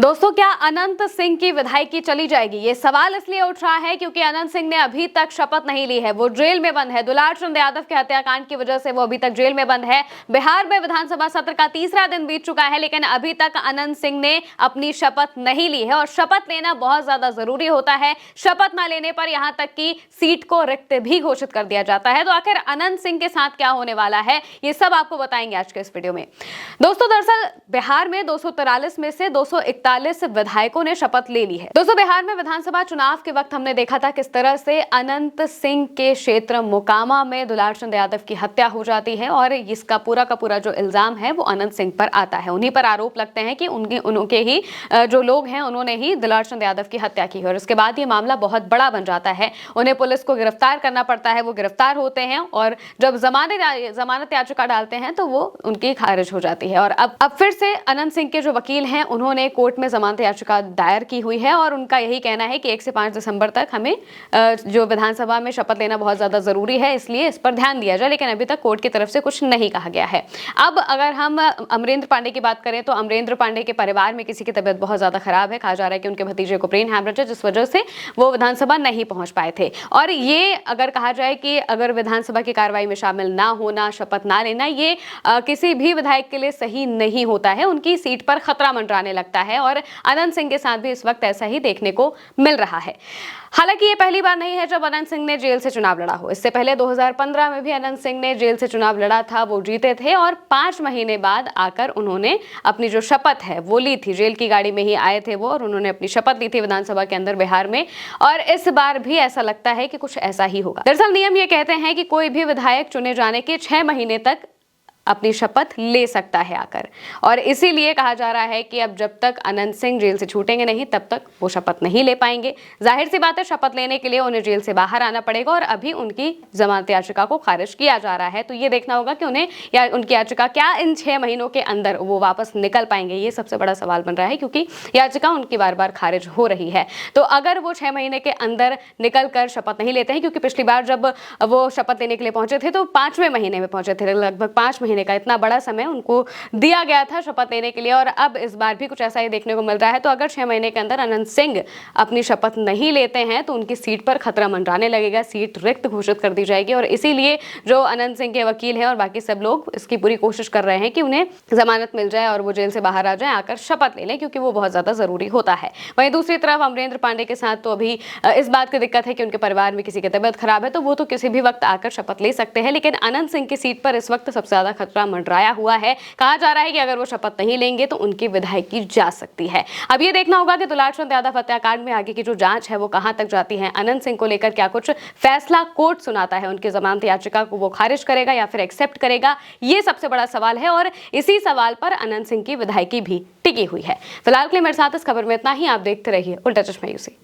दोस्तों, क्या अनंत सिंह की विधायकी चली जाएगी? ये सवाल इसलिए उठ रहा है क्योंकि अनंत सिंह ने अभी तक शपथ नहीं ली है। वो जेल में बंद है। दुलार चंद यादव के हत्याकांड की वजह से वो अभी तक जेल में बंद है। बिहार में विधानसभा सत्र का तीसरा दिन बीत चुका है, लेकिन अभी तक अनंत सिंह ने अपनी शपथ नहीं ली है और शपथ लेना बहुत ज्यादा जरूरी होता है। शपथ न लेने पर यहां तक कि सीट को रिक्त भी घोषित कर दिया जाता है। तो आखिर अनंत सिंह के साथ क्या होने वाला है, ये सब आपको बताएंगे आज के इस वीडियो में। दोस्तों, दरअसल बिहार में 243 में से 241 विधायकों ने शपथ ले ली है। दोस्तों, बिहार में विधानसभा चुनाव के वक्त हमने देखा था किस तरह से अनंत सिंह के क्षेत्र मोकामा में दुलार चंद यादव की हत्या हो जाती है और इसका पूरा का पूरा जो इल्जाम है वो अनंत सिंह पर आता है। उन्हीं पर आरोप लगते हैं कि उनके ही जो लोग हैं उन्होंने ही दुलार चंद यादव की हत्या की है और उसके बाद ये मामला बहुत बड़ा बन जाता है। उन्हें पुलिस को गिरफ्तार करना पड़ता है। वो गिरफ्तार होते हैं और जब जमानत याचिका डालते हैं तो वो उनकी खारिज हो जाती है। और अब फिर से अनंत सिंह के जो वकील हैं उन्होंने कोर्ट में जमानत याचिका दायर की हुई है और उनका यही कहना है कि 1 से 5 दिसंबर तक हमें जो विधानसभा में शपथ लेना बहुत ज्यादा जरूरी है, इसलिए इस पर ध्यान दिया जाए। लेकिन अभी तक कोर्ट की तरफ से कुछ नहीं कहा गया है। अब अगर हम अमरेंद्र पांडे की बात करें तो अमरेंद्र पांडे के परिवार में किसी की तबीयत बहुत ज्यादा खराब है। कहा जा रहा है कि उनके भतीजे को ब्रेन हैमरेज है, जिस वजह से वो विधानसभा नहीं पहुंच पाए थे। और ये अगर कहा जाए कि अगर विधानसभा की कार्रवाई में शामिल ना होना, शपथ ना लेना, ये किसी भी विधायक के लिए सही नहीं होता है। उनकी सीट पर खतरा मंडराने लगता है और अनंत सिंह के साथ भी इस वक्त ऐसा ही देखने को मिल रहा है। हालांकि ये पहली बार नहीं है जब अनंत सिंह ने जेल से चुनाव लड़ा हो। इससे पहले 2015 में भी अनंत सिंह ने जेल से चुनाव लड़ा था, वो जीते थे और 5 महीने बाद आकर उन्होंने अपनी जो शपथ है वो ली थी। जेल की गाड़ी में ही आए थे वो और उन्होंने अपनी शपथ ली थी विधानसभा के अंदर बिहार में। और इस बार भी ऐसा लगता है कि कुछ ऐसा ही होगा। दरअसल नियम ये कहते हैं कि कोई भी विधायक चुने जाने के 6 महीने तक अपनी शपथ ले सकता है आकर, और इसीलिए कहा जा रहा है कि अब जब तक अनंत सिंह जेल से छूटेंगे नहीं तब तक वो शपथ नहीं ले पाएंगे। जाहिर सी बात है, शपथ लेने के लिए उन्हें जेल से बाहर आना पड़ेगा और अभी उनकी जमानत याचिका को खारिज किया जा रहा है। तो ये देखना होगा कि उन्हें या उनकी याचिका क्या इन 6 महीनों के अंदर वो वापस निकल पाएंगे। ये सबसे बड़ा सवाल बन रहा है क्योंकि याचिका उनकी बार बार खारिज हो रही है। तो अगर वो 6 महीने के अंदर निकल कर शपथ नहीं लेते हैं, क्योंकि पिछली बार जब वो शपथ लेने के लिए पहुंचे थे तो 5वें महीने में पहुंचे थे, लगभग 5 महीने का इतना बड़ा समय उनको दिया गया था शपथ लेने के लिए, और अब इस बार भी कुछ ऐसा ही देखने को मिल रहा है। तो अगर 6 महीने के अंदर अनंत सिंह अपनी शपथ नहीं लेते हैं तो उनकी सीट पर खतरा मंडराने लगेगा, सीट रिक्त घोषित कर दी जाएगी। और इसीलिए जो अनंत सिंह के वकील हैं और बाकी सब लोग इसकी पूरी कोशिश कर रहे हैं कि उन्हें जमानत मिल जाए और वो जेल से बाहर आ जाए, आकर शपथ ले लें, क्योंकि वो बहुत ज्यादा जरूरी होता है। वहीं दूसरी तरफ अमरेंद्र पांडे के साथ तो अभी इस बात की दिक्कत है कि उनके परिवार में किसी की तबियत खराब है, तो वो तो किसी भी वक्त आकर शपथ ले सकते हैं। लेकिन अनंत सिंह की सीट पर इस वक्त सबसे ज्यादा खतरा मंडराया हुआ है। कहा जा रहा है कि अगर वो शपथ नहीं लेंगे तो उनकी विधायकी जा सकती है। अब ये देखना होगा कि दुलार चंद यादव हत्याकांड में आगे की जो जांच है वो कहां तक जाती है। अनंत सिंह को लेकर क्या कुछ फैसला कोर्ट सुनाता है, उनकी जमानत याचिका को वो खारिज करेगा या फिर एक्सेप्ट करेगा, ये सबसे बड़ा सवाल है। और इसी सवाल पर अनंत सिंह की विधायकी भी टिकी हुई है। फिलहाल के लिए मेरे साथ इस खबर में इतना ही। आप देखते रहिए उल्टा चश्मा यूसी।